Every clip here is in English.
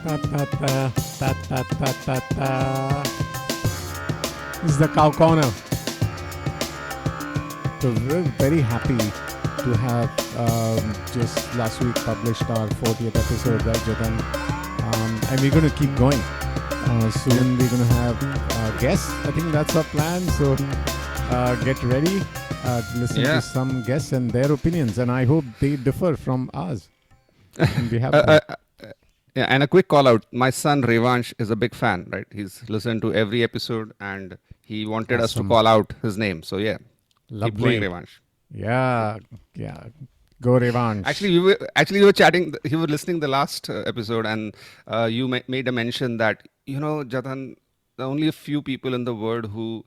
Ta, ta, ta, ta, ta, ta, ta, ta. This is the Cow Corner. So we're very happy to have just last week published our 40th episode, right, Jatan? And we're going to keep going. Soon we're going to have guests. I think that's our plan. So get ready to listen to some guests and their opinions. And I hope they differ from ours. And we have yeah, and a quick call out. My son Rajvanshi is a big fan, right? He's listened to every episode and he wanted us to call out his name. So yeah, keep going, Rajvanshi. Yeah. Go Rajvanshi. Actually, we were chatting. You were listening the last episode, and you made a mention that Jatan, there are only a few people in the world who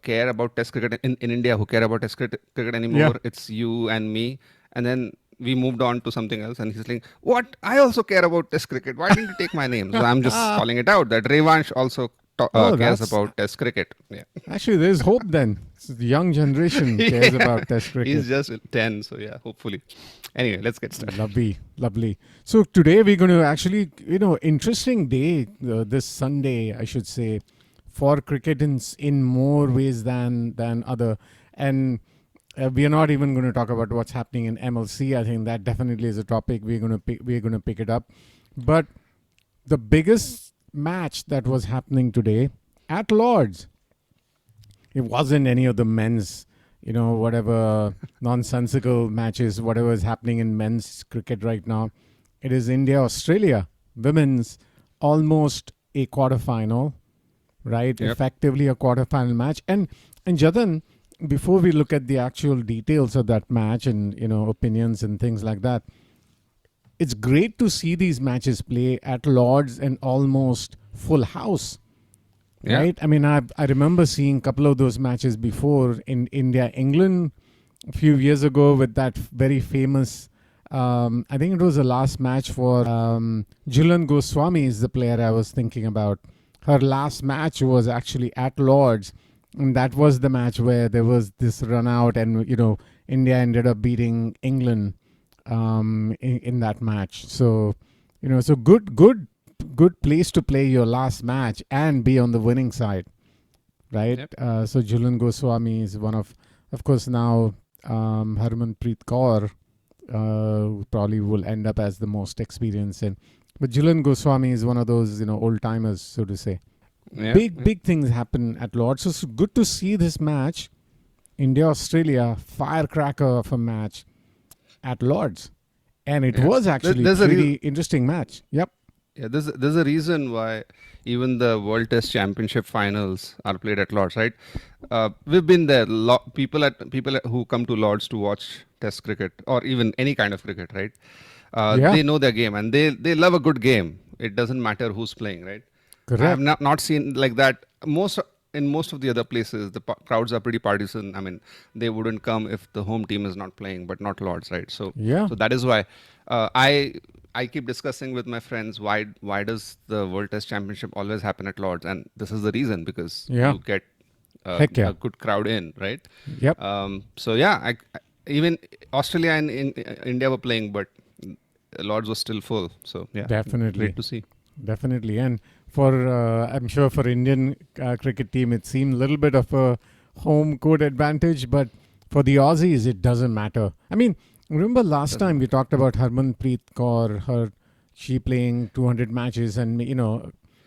care about Test cricket in India who care about Test cricket anymore. Yeah. It's you and me, and then we moved on to something else, and he's like, "What? I also care about Test cricket. Why didn't you take my name?" So I'm just calling it out that Rajvanshi also cares about Test cricket. Yeah. Actually, there's hope then. The young generation cares about Test cricket. He's just 10, so yeah, hopefully. Anyway, let's get started. Lovely. So today we're going to actually, interesting day, this Sunday, I should say, for cricket in more ways than other. And we are not even going to talk about what's happening in MLC. I think that definitely is a topic we're going to pick it up. But the biggest match that was happening today at Lord's, it wasn't any of the men's, whatever nonsensical matches, whatever is happening in men's cricket right now. It is India-Australia, women's, almost a quarterfinal, right? Yep. Effectively a quarterfinal match. And Jatan, before we look at the actual details of that match and, opinions and things like that, it's great to see these matches play at Lord's and almost full house. Yeah. Right? I mean, I remember seeing a couple of those matches before in India-England a few years ago with that very famous, I think it was the last match for Jhulan Goswami is the player I was thinking about. Her last match was actually at Lord's. And that was the match where there was this run out and, India ended up beating England in that match. So, so good place to play your last match and be on the winning side, right? Yep. So Jhulan Goswami is one of course, now Harmanpreet Kaur probably will end up as the most experienced. But Jhulan Goswami is one of those, old timers, so to say. Yeah. Big things happen at Lord's. So it's good to see this match, India-Australia, firecracker of a match at Lord's. And it was actually a pretty interesting match. Yep. Yeah, there's a reason why even the World Test Championship finals are played at Lord's, right? We've been there. People who come to Lord's to watch Test cricket or even any kind of cricket, right? They know their game and they love a good game. It doesn't matter who's playing, right? Correct. I have not seen like that. In most of the other places, the crowds are pretty partisan. I mean, they wouldn't come if the home team is not playing, but not Lord's, right? So that is why I keep discussing with my friends why does the World Test Championship always happen at Lord's, and this is the reason, because you get a good crowd in, right? Yep. So yeah, even Australia and India were playing, but Lord's was still full. So yeah, definitely great to see. Definitely. And for I'm sure for Indian cricket team, it seemed a little bit of a home court advantage, but for the Aussies, it doesn't matter. I mean, remember last time we talked about Harmanpreet Kaur, she playing 200 matches, and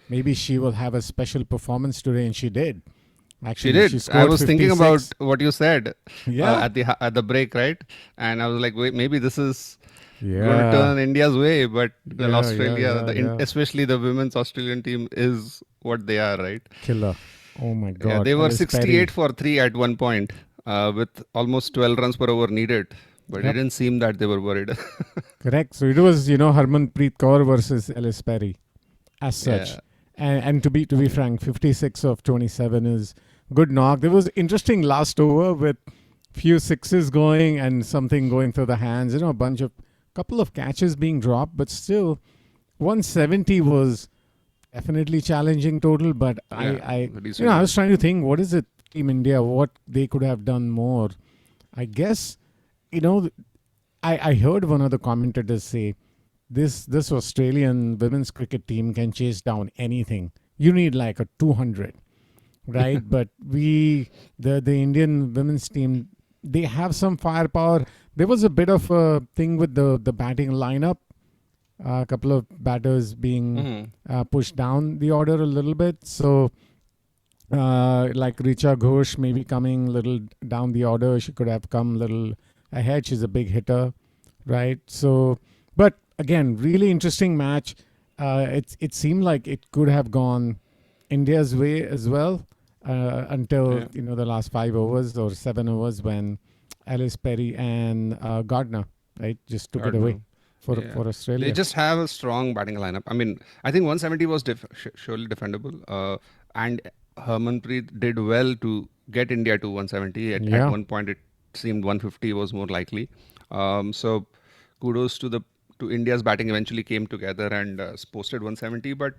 maybe she will have a special performance today, and she did. Actually, she did. I was 56. Thinking about what you said at the break, right? And I was like, wait, maybe this is going to turn India's way, but Australia, especially the women's Australian team, is what they are, right? Killer. Oh my God. Yeah, they were 68 for 3 at one point with almost 12 runs per over needed. But it didn't seem that they were worried. Correct. So it was, Harmanpreet Kaur versus Ellis Perry as such. Yeah. And to be frank, 56 of 27 is good knock. There was interesting last over with few sixes going and something going through the hands. Couple of catches being dropped, but still 170 was definitely challenging total. But I was trying to think, what is it, Team India, what they could have done more? I guess, I heard one of the commentators say this Australian women's cricket team can chase down anything. You need like a 200, right? But the Indian women's team, they have some firepower. There was a bit of a thing with the batting lineup. A couple of batters being pushed down the order a little bit. So, like Richa Ghosh maybe coming a little down the order. She could have come a little ahead. She's a big hitter, right? So, but again, really interesting match. It seemed like it could have gone India's way as well until the last 5 overs or 7 overs when Alice Perry and Gardner, right, just took it away for Australia. They just have a strong batting lineup. I mean, I think 170 was surely defendable, and Harmanpreet did well to get India to 170. At one point, it seemed 150 was more likely. So kudos to India's batting. Eventually came together and posted 170. But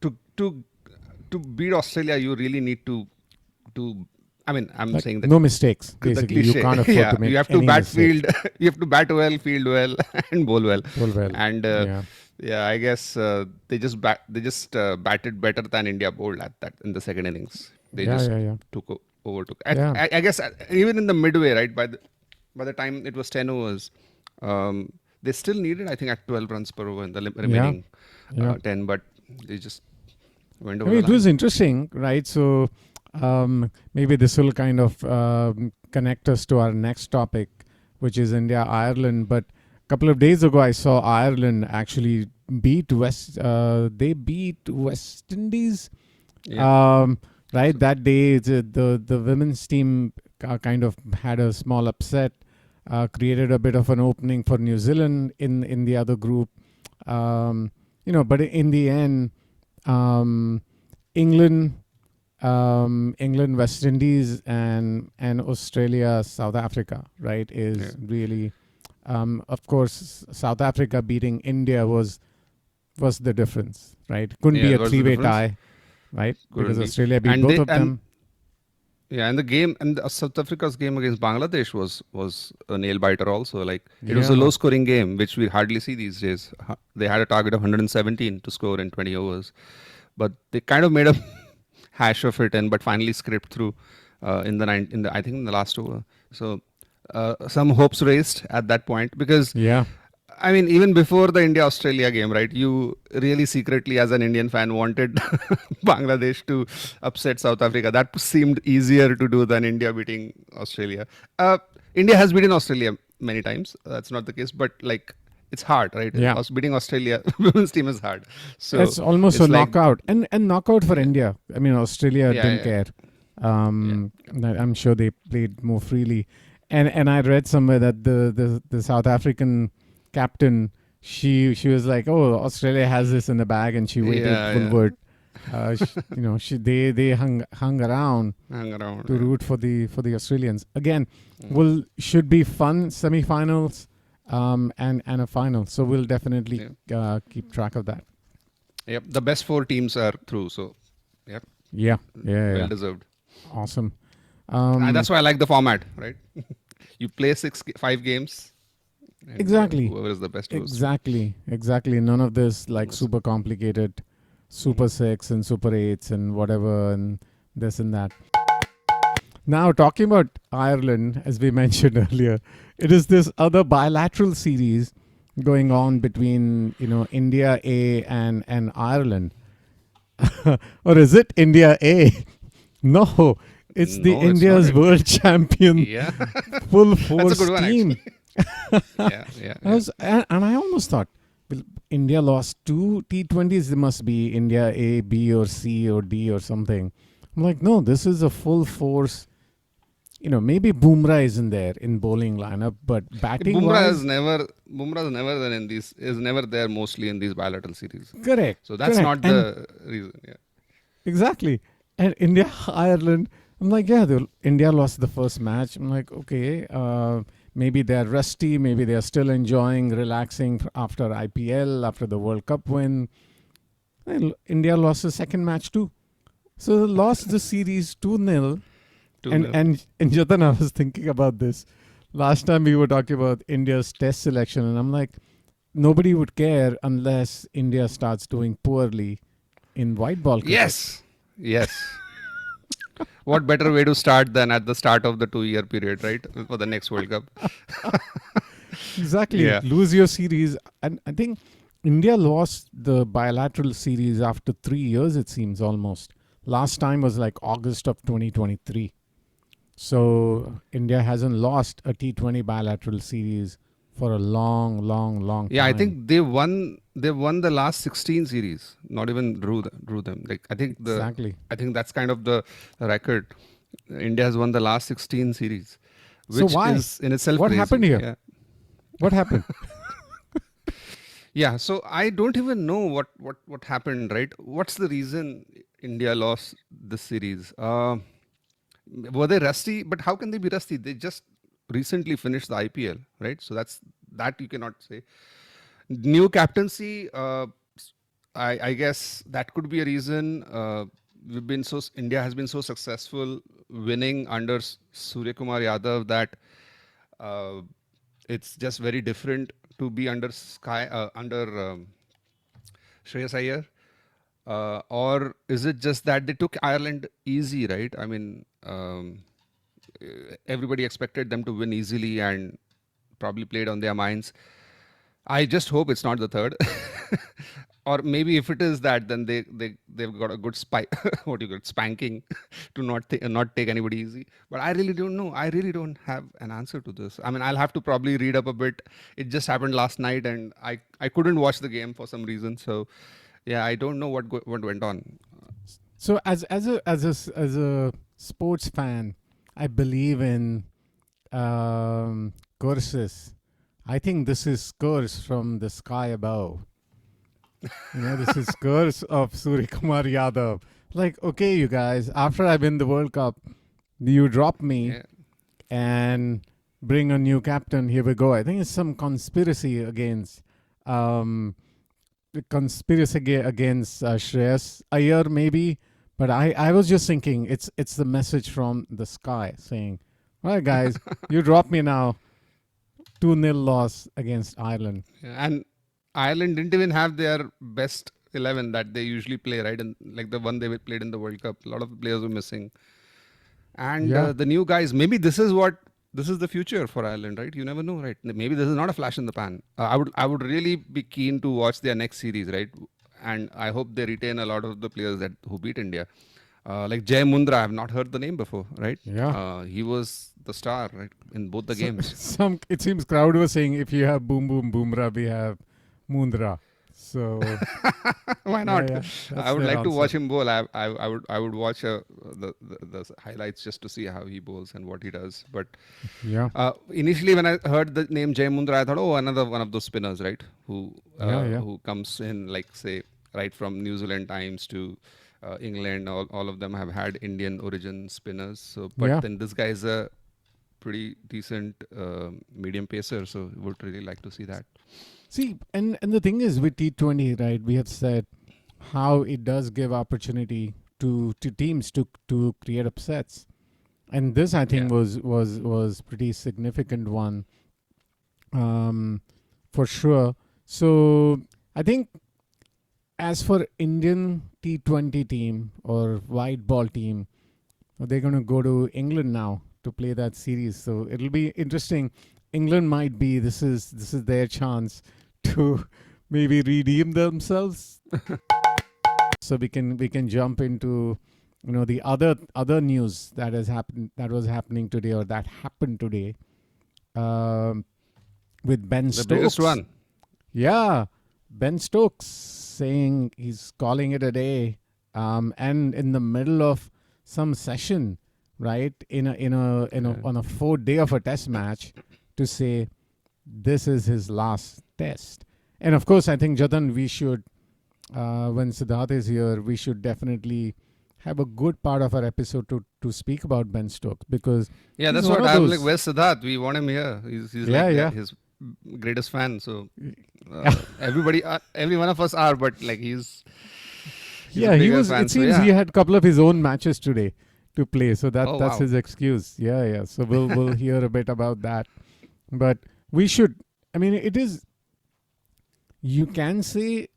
to beat Australia, you really need to. I mean, I'm saying that no mistakes. Basically, you can't afford to make you have to any bat mistake. you have to bat well, field well, and bowl well. And I guess they just batted better than India bowled at that in the second innings. They overtook. I guess even in the midway, right, by the time it was 10 overs, they still needed, I think, at 12 runs per over in the remaining 10, but they just went over. It was interesting, right? So maybe this will kind of connect us to our next topic, which is India-Ireland. But a couple of days ago, I saw Ireland actually beat West Indies. Right, that day the women's team kind of had a small upset, created a bit of an opening for New Zealand in the other group. But in the end, England, West Indies, and Australia, South Africa, right, is really, of course, South Africa beating India was the difference, right? Couldn't be a three-way tie, right? Because Australia beat both of them. And the game, and South Africa's game against Bangladesh was a nail-biter also. Like, it was a low-scoring game, which we hardly see these days. They had a target of 117 to score in 20 overs. But they kind of made a hash of it, but finally scraped through in the last over. So some hopes raised at that point, because I mean, even before the India-Australia game, right, you really secretly as an Indian fan wanted Bangladesh to upset South Africa. That seemed easier to do than India beating Australia. India has beaten Australia many times. That's not the case, but like, it's hard, right? Beating Australia, women's team is hard. So it's almost a knockout. And knockout for India. I mean, Australia didn't care. I'm sure they played more freely. And I read somewhere that the South African captain, she was like, oh, Australia has this in the bag, and she waited forward. They hung around to root for the Australians. Again, should be fun semi-finals. And a final. So we'll definitely keep track of that. Yep. The best 4 teams are through. So, yep. Well deserved. Awesome. And that's why I like the format, right? You play 5 games. Exactly. Whoever is the best goes. Exactly. None of this like super complicated Super 6 and Super 8s and whatever and this and that. Now, talking about Ireland, as we mentioned earlier, it is this other bilateral series going on between, India A and Ireland. Or is it India A? No, it's India's world champion full force team. And I almost thought, well, India lost 2 T20s. There must be India A, B, or C, or D, or something. I'm like, no, this is a full force. Maybe Bumrah isn't there in bowling lineup, but batting Bumrah is never there mostly in these bilateral series. Correct. So that's not the reason. Yeah. Exactly. And India, Ireland, I'm like, India lost the first match. I'm like, okay, maybe they're rusty. Maybe they're still enjoying, relaxing after IPL, after the World Cup win. Well, India lost the second match too. So they lost the series 2-0. And Jatan, I was thinking about this. last time we were talking about India's test selection, and I'm like, nobody would care unless India starts doing poorly in white ball cricket. Yes. Yes. What better way to start than at the start of the 2 year period, right? For the next World Cup. Exactly. Yeah. Lose your series. And I think India lost the bilateral series after 3 years, it seems almost. Last time was like August of 2023. So India hasn't lost a T20 bilateral series for a long, long, long time. Yeah, I think they won the last 16 series, not even drew them. Like Exactly. I think that's kind of the record. India has won the last 16 series, So which why? is in itself What crazy. happened here? Yeah. What happened? Yeah, so I don't even know what happened, right? What's the reason India lost this series? Were they rusty? But how can they be rusty? They just recently finished the IPL, right? So that you cannot say. New captaincy, I guess that could be a reason. India has been so successful winning under Surya Kumar Yadav that uh, it's just very different to be under Shreyas Iyer. Or is it just that they took Ireland easy, right? I mean, everybody expected them to win easily and probably played on their minds. I just hope it's not the third. Or maybe if it is that, then they've got a good spanking to not take anybody easy. But I really don't know. I really don't have an answer to this. I mean, I'll have to probably read up a bit. It just happened last night, and I couldn't watch the game for some reason. So yeah, I don't know what went on. So as a sports fan, I believe in curses. I think this is curse from the sky above. This is curse of Surya Kumar Yadav. Like, okay, you guys, after I win the World Cup, you drop me Yeah. and bring a new captain. Here we go. I think it's some conspiracy against Shreyas Iyer, maybe. But I was just thinking it's the message from the sky saying, all right, guys, you drop me now. 2-0 loss against Ireland. And Ireland didn't even have their best 11 that they usually play, right? And like the one they played in the World Cup, a lot of players were missing. And Yeah. the new guys, maybe this is the future for Ireland, right? You never know, right? Maybe this is not a flash in the pan. I would really be keen to watch their next series, right? And I hope they retain a lot of the players who beat India. Like Jay Mundra, I have not heard the name before, right? Yeah. He was the star, right, in both the games. It seems crowd was saying if you have Boom Boom Boomra, we have Mundra. So Why not? I would like to watch him bowl. I would watch the highlights just to see how he bowls and what he does. But Yeah. initially, when I heard the name Jay Mundra, I thought, oh, another one of those spinners, right? Yeah. Who comes in, like, say, right from New Zealand Times to England. All of them have had Indian origin spinners. So, but Yeah. then this guy is a pretty decent medium pacer. So, would really like to see that. See, and the thing is with T20, right? We have said how it does give opportunity to teams to create upsets, and this I think Yeah. was pretty significant one, for sure. So I think as for Indian T20 team or white ball team, they're going to go to England now to play that series. So it'll be interesting. England might be this is their chance to maybe redeem themselves. So we can jump into the other news that was happening today or that happened today, with Ben Stokes. The biggest one. Yeah, Ben Stokes saying he's calling it a day, and in the middle of some session, right, on a fourth day of a test match, to say this is his last test. And of course, I think Jatan, we should, when Siddharth is here, we should definitely have a good part of our episode to speak about Ben Stokes, because Yeah, he's that's one what of I'm those- like. Where's Siddharth? We want him here. He's Yeah, like yeah. his greatest fan. So everybody, every one of us are, but like he's a Yeah, he bigger was. fan. It So seems yeah, he had a couple of his own matches today. to play. So Oh that's wow. his excuse. Yeah. So we'll hear a bit about that. But we should. I mean, it is. You can say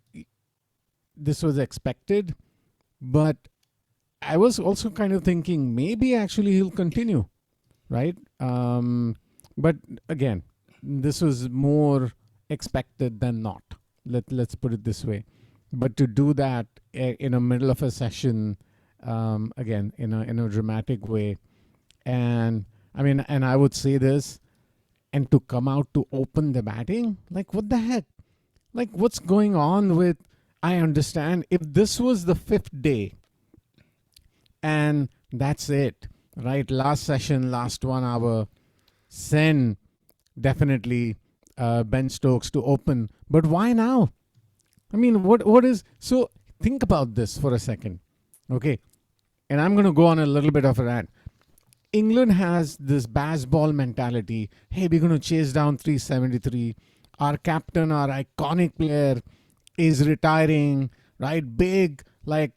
this was expected, but I was also kind of thinking maybe actually he'll continue, right? But again, this was more expected than not. Let's put it this way. But to do that in the middle of a session, again in a dramatic way, and I mean, and I would say this, and to come out to open the batting, like what the heck? Like what's going on with? I understand if this was the fifth day and that's it, right? Last session, last 1 hour, send definitely Ben Stokes to open. But why now? I mean, what is so? Think about this for a second, okay? And I'm going to go on a little bit of a rant. England has this baseball mentality. Hey, we're going to chase down 373. Our captain, our iconic player, is retiring, right? Big, like,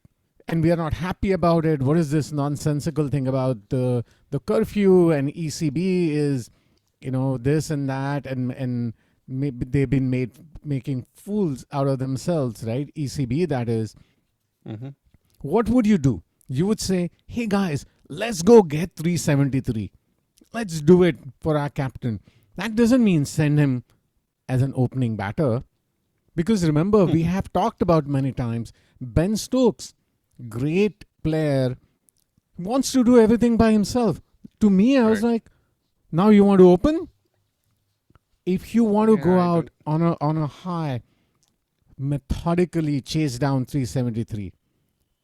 and we are not happy about it. What is this nonsensical thing about the curfew and ECB is, this and that, and maybe they've been making fools out of themselves, right? ECB, that is. Hmm. What would you do? You would say, hey guys, let's go get 373. Let's do it for our captain. That doesn't mean send him as an opening batter. Because remember, we have talked about many times, Ben Stokes, great player, wants to do everything by himself. To me, I was Right. like, now you want to open? If you want to go Yeah, I out don't. on a high, methodically chase down 373.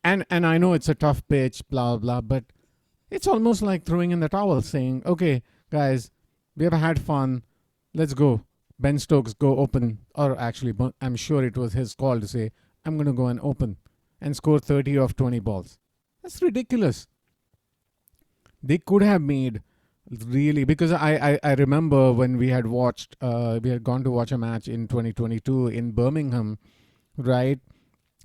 And I know it's a tough pitch, blah, blah, but it's almost like throwing in the towel, saying, okay, guys, we have had fun. Let's go. Ben Stokes, go open. Or actually, I'm sure it was his call to say, I'm going to go and open and score 30 off 20 balls. That's ridiculous. They could have made really, because I remember when we had gone to watch a match in 2022 in Birmingham, right?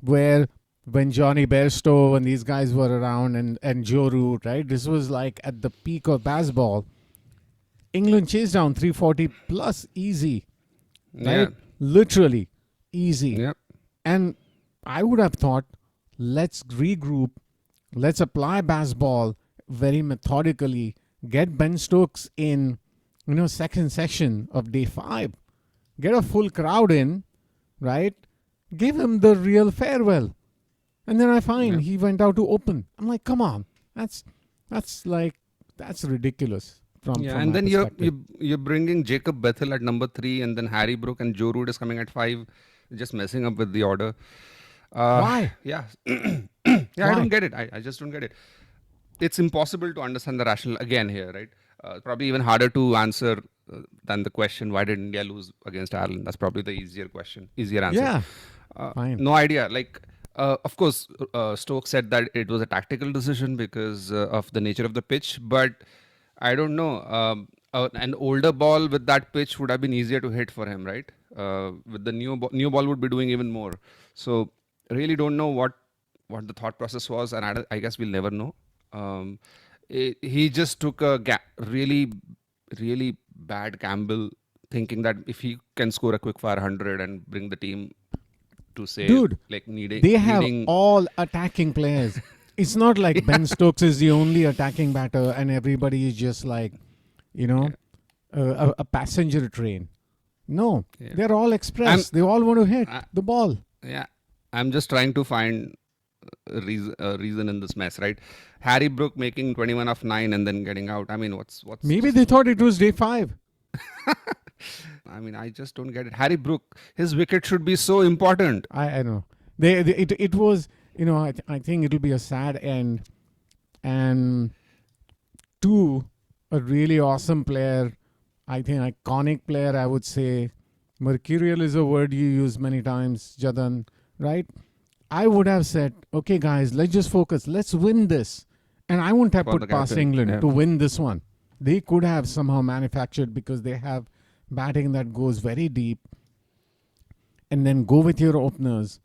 Where when Johnny Bairstow and these guys were around, and Joe Root, right? This was like at the peak of baseball. England chased down 340 plus easy, Yeah. right? Literally easy. Yeah. And I would have thought, let's regroup, let's apply baseball very methodically, get Ben Stokes in, second session of day 5, get a full crowd in, right? Give him the real farewell. And then I find Yeah. he went out to open. I'm like, come on, that's ridiculous Yeah, from and my then you're perspective. you you're bringing Jacob Bethel at number 3, and then Harry Brook and Joe Root is coming at 5, just messing up with the order. Uh, Why? yeah, yeah, I don't Why? get it. I just don't get it. It's impossible to understand the rationale again here, right? Probably even harder to answer than the question, why did India lose against Ireland? That's probably the easier answer. Yeah, fine. No idea. Like, of course, Stokes said that it was a tactical decision because of the nature of the pitch, but I don't know. An older ball with that pitch would have been easier to hit for him, right? With the new ball would be doing even more. So, really don't know what the thought process was, and I guess we'll never know. Um, he just took a really, really bad gamble, thinking that if he can score a quick fire 100 and bring the team to say Dude, like they have needing. all attacking players. It's not like Yeah, Ben Stokes is the only attacking batter and everybody is just like, you know, yeah, a passenger train. No, yeah. they're all I'm express. They all want to hit I, the ball. yeah. I'm just trying to find a reason in this mess, right? Harry Brook making 21 of 9 and then getting out. I mean, what's Maybe just. they thought it was day 5. I mean, I just don't get it. Harry Brook, his wicket should be so important. I know. It was, I think it'll be a sad end. And two, a really awesome player, I think iconic player, I would say. Mercurial is a word you use many times, Jatan, right? I would have said, okay, guys, let's just focus. Let's win this. And I wouldn't have For the put past captain. England Yeah. to win this one. They could have somehow manufactured because they have batting that goes very deep. And then go with your openers.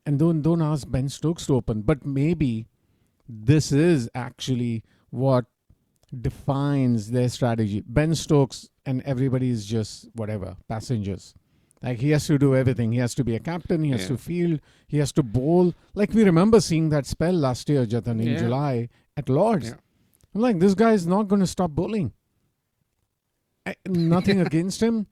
And don't ask Ben Stokes to open. But maybe this is actually what defines their strategy. Ben Stokes and everybody is just whatever, passengers. Like he has to do everything. He has to be a captain. He has to field. He has to bowl. Like we remember seeing that spell last year, Jatan, in July at Lords. Yeah. I'm like, this guy is not going to stop bowling. Nothing against him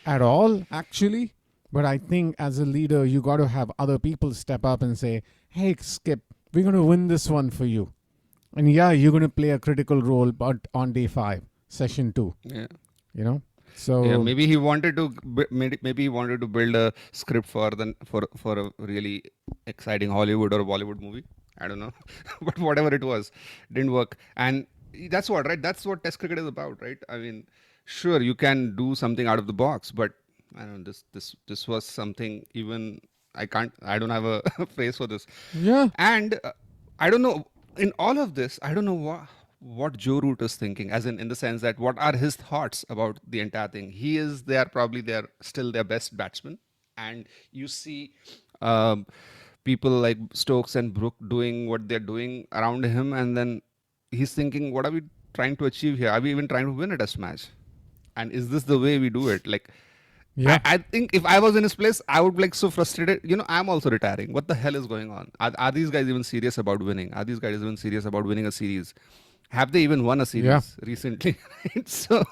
at all, actually. But I think as a leader, you got to have other people step up and say, hey, Skip, we're going to win this one for you. And yeah, you're going to play a critical role, but on day 5, session 2. Yeah. You know? So yeah, maybe he wanted to build a script for a really exciting Hollywood or Bollywood movie. I don't know, but whatever it was, didn't work. And that's what, right? That's what Test cricket is about, right? I mean, sure, you can do something out of the box, but I don't know, this was something even I don't have a phrase for this. yeah. And I don't know, in all of this, I don't know what Joe Root is thinking, as in the sense that what are his thoughts about the entire thing. They are probably still their best batsman, and you see people like Stokes and Brook doing what they're doing around him, and then he's thinking, what are we trying to achieve here? Are we even trying to win a test match? And is this the way we do it? Like, Yeah. I think if I was in his place, I would be like so frustrated. I'm also retiring. What the hell is going on? Are these guys even serious about winning? Are these guys even serious about winning a series? Have they even won a series recently? So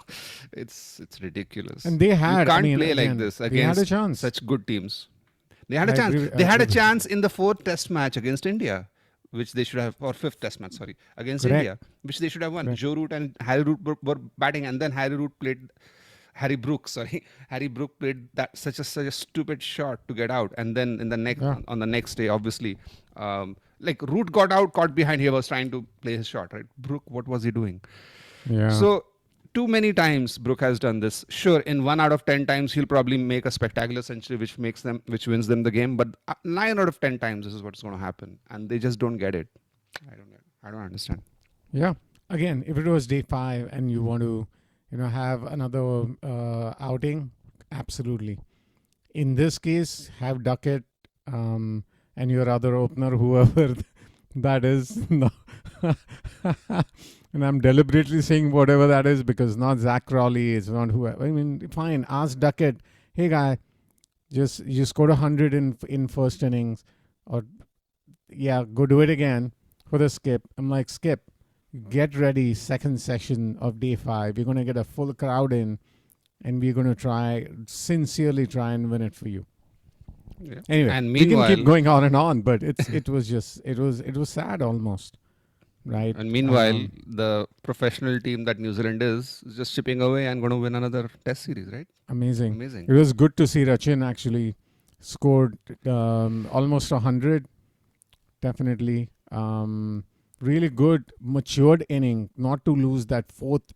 it's ridiculous. And they had, you can't I mean, play again, like this they had against a chance. such good teams. They had a I chance. agree- They I had a agree. chance in the 4th test match against India, which they should have, or 5th test match, sorry, against Correct. India, which they should have won. Correct. Joe Root and Harry Root were batting, and then Harry Brook played such a stupid shot to get out, and then in the on the next day, obviously, like Root got out, caught behind. He was trying to play his shot, right? Brook, what was he doing? Yeah. So too many times Brook has done this. Sure, in 1 out of 10 times he'll probably make a spectacular century, which wins them the game. But 9 out of 10 times this is what's going to happen, and they just don't get it. I don't understand. Yeah. Again, if it was day 5 and you want to, have another outing, absolutely. In this case, have Duckett and your other opener, whoever that is. No. And I'm deliberately saying whatever that is because not Zach Crawley, it's not whoever. I mean, fine. Ask Duckett, hey guy, you scored 100 in first innings, or go do it again for the Skip. I'm like, Skip, get ready, second session of day 5. You're going to get a full crowd in, and we're going to sincerely try and win it for you. Yeah. Anyway, And we can meanwhile, keep going on and on, but it was sad almost, right? And meanwhile, the professional team that New Zealand is just chipping away and going to win another Test series, right? Amazing. It was good to see Rachin actually scored almost 100. Definitely. Really good, matured inning, not to lose that 4th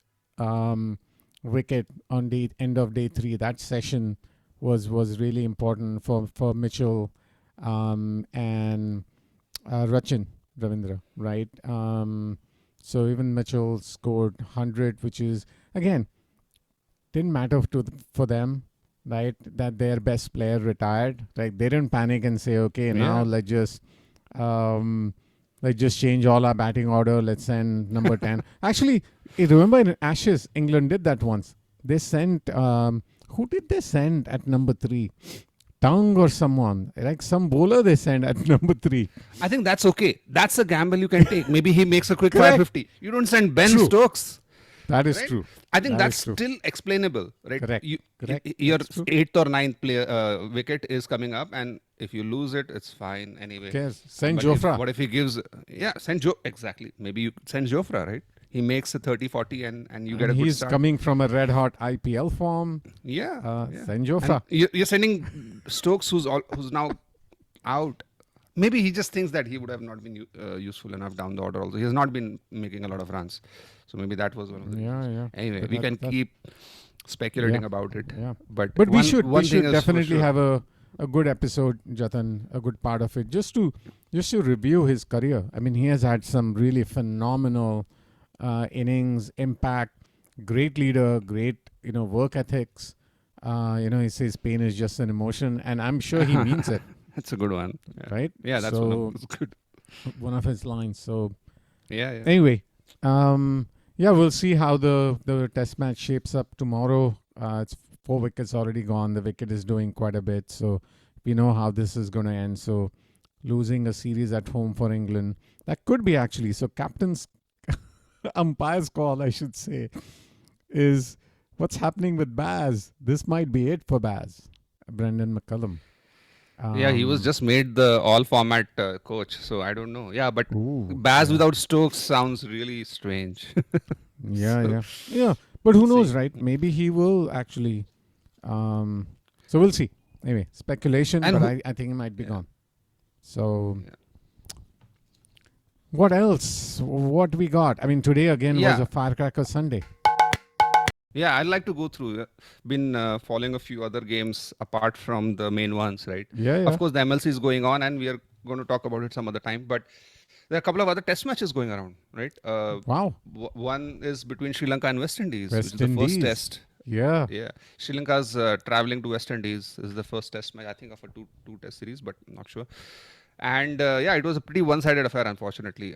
wicket on the end of day 3. That session was really important for Mitchell and Rachin Ravindra, right? So even Mitchell scored 100, which is, again, didn't matter for them, right? That their best player retired. Like they didn't panic and say, okay, now let's just change all our batting order. Let's send number 10. Actually, you remember in Ashes, England did that once. They sent, who did they send at number 3? Tongue or someone, like some bowler they send at number 3. I think that's okay. That's a gamble you can take. Maybe he makes a quick 550. You don't send Ben True. Stokes. That is Right? true. I think That that's is true. still explainable, right? Correct. Correct. Your That's true. 8th or 9th wicket is coming up, and if you lose it, it's fine anyway. Cares? Send But Jofra. what if he gives? Send Joe. Exactly. Maybe you send Jofra, right? He makes a 30-40 and you get a good He's start. coming from a red hot IPL form. Yeah. Send Jofra. And you're sending Stokes, who's now out. Maybe he just thinks that he would have not been useful enough down the order. Also, he has not been making a lot of runs, so maybe that was one of the reasons. Yeah. Anyway, But we can keep speculating about it. Yeah. But we should one thing is for definitely sure. have a good episode, Jatan, a good part of it, just to review his career. I mean, he has had some really phenomenal innings, impact, great leader, great work ethics. He says pain is just an emotion, and I'm sure he means it. That's a good one. Right? Yeah, that's So, one of those good. one of his lines. So Yeah. Anyway, we'll see how the test match shapes up tomorrow. It's 4 wickets already gone. The wicket is doing quite a bit, so we know how this is going to end. So losing a series at home for England, that could be actually. So captain's umpire's call, I should say, is what's happening with Baz. This might be it for Baz, Brendan McCullum. Yeah, he was just made the all format coach, so I don't know. Yeah, but Baz without Stokes sounds really strange. Yeah. But who knows, right? Maybe he will actually. So we'll see. Anyway, speculation, And but who- I think he might be gone. So what else? What we got? I mean, today again was a firecracker Sunday. Yeah, I'd like to go through. Been following a few other games apart from the main ones, right? Yeah. Of course, the MLC is going on, and we are going to talk about it some other time. But there are a couple of other test matches going around, right? Wow. One is between Sri Lanka and West Indies, West which is the first Indies. test. Yeah. Sri Lanka's traveling to West Indies. This is the first test match, I think, of a two test series, but I'm not sure. And it was a pretty one-sided affair, unfortunately.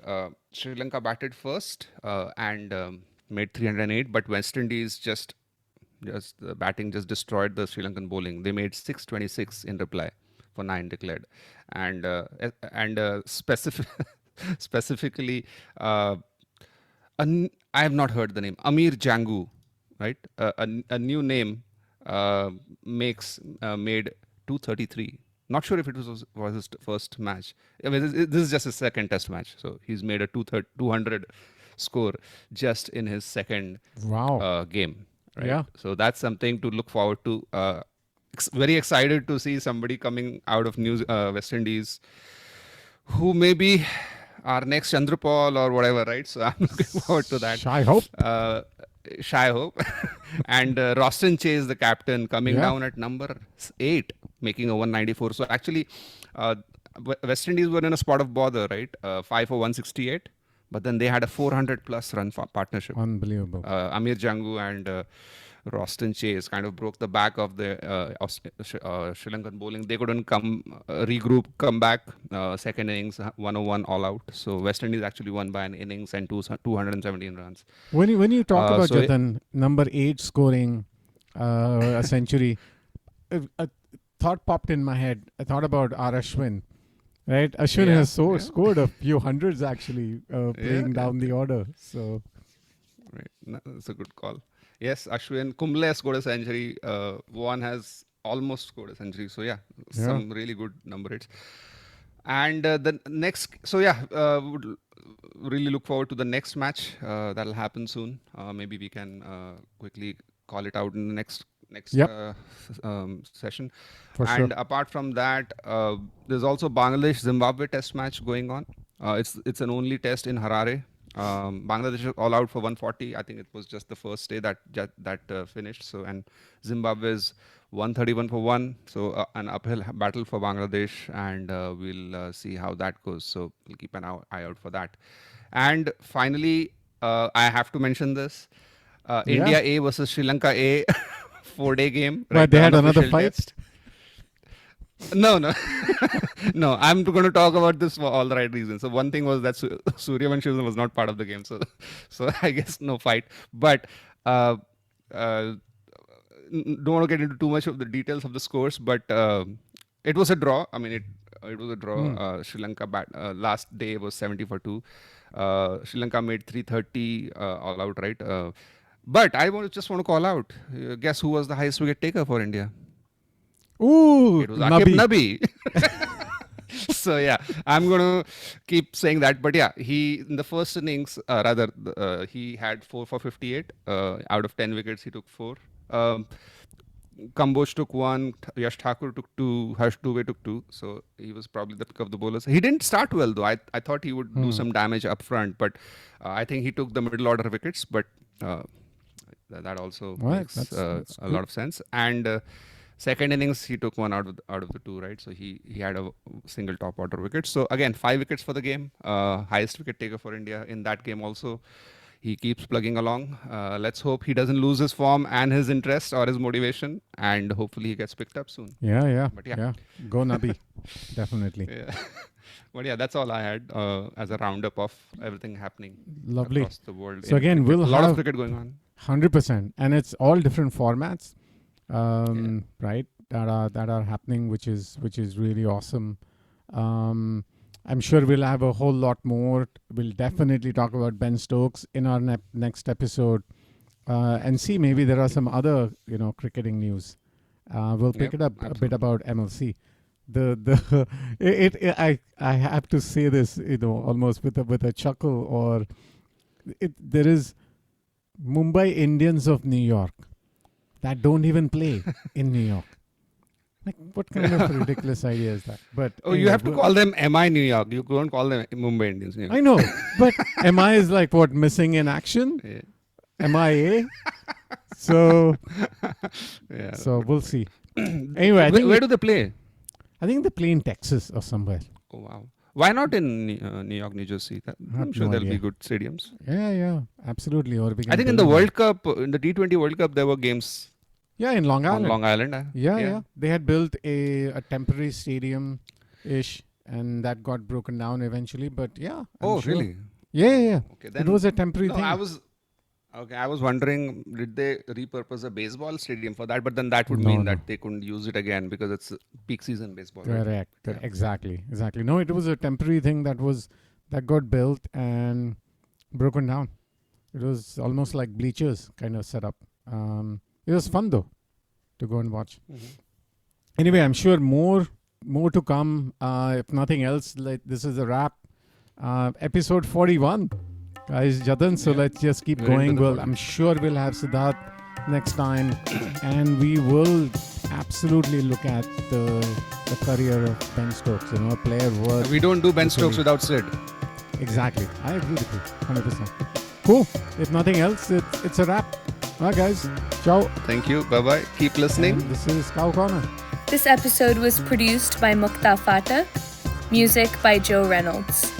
Sri Lanka batted first and made 308, but West Indies just the batting just destroyed the Sri Lankan bowling. They made 626 in reply for 9 declared, and specifically, I have not heard the name Amir Jangu, right? A new name made 233. Not sure if it was his first match. I mean, this is just his second test match. So he's made a 200 score just in his second game. Right? Yeah. So that's something to look forward to. Very excited to see somebody coming out of West Indies who may be our next Chandrapal or whatever, right? So I'm looking forward to that. Shy Hope. Shy Hope. And Roston Chase, the captain, coming down at number 8, making a 194. So actually, West Indies were in a spot of bother, right? 5 for 168. But then they had a 400 plus run partnership. Unbelievable. Amir Jangu and Roston Chase kind of broke the back of the Sri Lankan bowling. They couldn't regroup, come back. Second innings, 101 all out. So West Indies actually won by an innings and 217 runs. When you talk about Jatan, number 8 scoring a century, a thought popped in my head. I thought about R. Ashwin. Right, Ashwin has scored a few hundreds actually, playing down the order. So, right, that's a good call. Yes, Ashwin Kumble scored a century. Vaughan has almost scored a century. So some really good number hits. And the next, would really look forward to the next match that'll happen soon. Maybe we can quickly call it out in the next session. And apart from that, there's also Bangladesh-Zimbabwe test match going on. It's an only test in Harare. Bangladesh is all out for 140. I think it was just the first day that finished. So, and Zimbabwe is 131 for 1. So an uphill battle for Bangladesh, and we'll see how that goes. So we'll keep an eye out for that. And finally, I have to mention this: India A versus Sri Lanka A. 4-day game. But they had another fight? Test. No. No, I'm going to talk about this for all the right reasons. So one thing was that Suryavanshi was not part of the game. So I guess no fight. But don't want to get into too much of the details of the scores. But it was a draw. I mean, it was a draw. Sri Lanka last day was 70 for 2. Sri Lanka made 330 all out, right? But I just want to call out. Guess who was the highest wicket taker for India? Ooh, it was Akib Nabi. So I'm going to keep saying that. But he in the first innings, he had 4 for 58. Out of 10 wickets, he took 4. Kamboj took 1, Yash Thakur took 2, Harsh Dubey took 2. So he was probably the pick of the bowlers. He didn't start well though. I thought he would do some damage up front, but I think he took the middle order wickets. But that also makes that's a lot of sense. And second innings, he took 1 out of the 2, right? So he had a single top order wicket. So again, 5 wickets for the game. Highest wicket taker for India in that game also. he keeps plugging along. Let's hope he doesn't lose his form and his interest or his motivation, and hopefully he gets picked up soon. Yeah. But yeah. Go Nabi. Definitely. Yeah. But yeah, that's all I had as a roundup of everything happening Lovely. across the world. So in again, cricket. we'll a lot have of cricket going on. 100%, and it's all different formats, right? That are happening, which is really awesome. I'm sure we'll have a whole lot more. We'll definitely talk about Ben Stokes in our next episode, and see maybe there are some other cricketing news. We'll pick it up a bit about MLC. I have to say this, almost with a chuckle, or there is Mumbai Indians of New York that don't even play in New York. Like, what kind of ridiculous idea is that? But you have to call them MI New York. You don't call them Mumbai Indians New York. I know, but MI is like what, missing in action? Yeah. MIA. So we'll see. Anyway, where do they play? I think they play in Texas or somewhere. Oh wow! Why not in New York, New Jersey? I'm sure there'll be good stadiums. Yeah, absolutely. Or I think in the World Cup, in the T20 World Cup, there were games. Yeah, in Long Island. On Long Island. Yeah. They had built a temporary stadium-ish, and that got broken down eventually. But yeah. I'm sure. Really? Yeah. Okay, then it was a temporary thing. I was wondering, did they repurpose a baseball stadium for that? But then that would mean that they couldn't use it again because it's peak season baseball. Correct. Right? Yeah. Exactly. No, it was a temporary thing that got built and broken down. It was almost like bleachers kind of set up. It was fun though to go and watch. Mm-hmm. Anyway, I'm sure more to come. If nothing else, this is a wrap. Episode 41. Guys, Jatan, so let's just keep going. I'm sure we'll have Siddharth next time, and we will absolutely look at the career of Ben Stokes, a player worth. We don't do Ben Stokes without Sid. Exactly. I agree with you, 100%. Cool. If nothing else, it's a wrap. All right, guys. Ciao. Thank you. Bye-bye. Keep listening. And this is Cow Corner. This episode was produced by Mukta Phatak. Music by Joe Reynolds.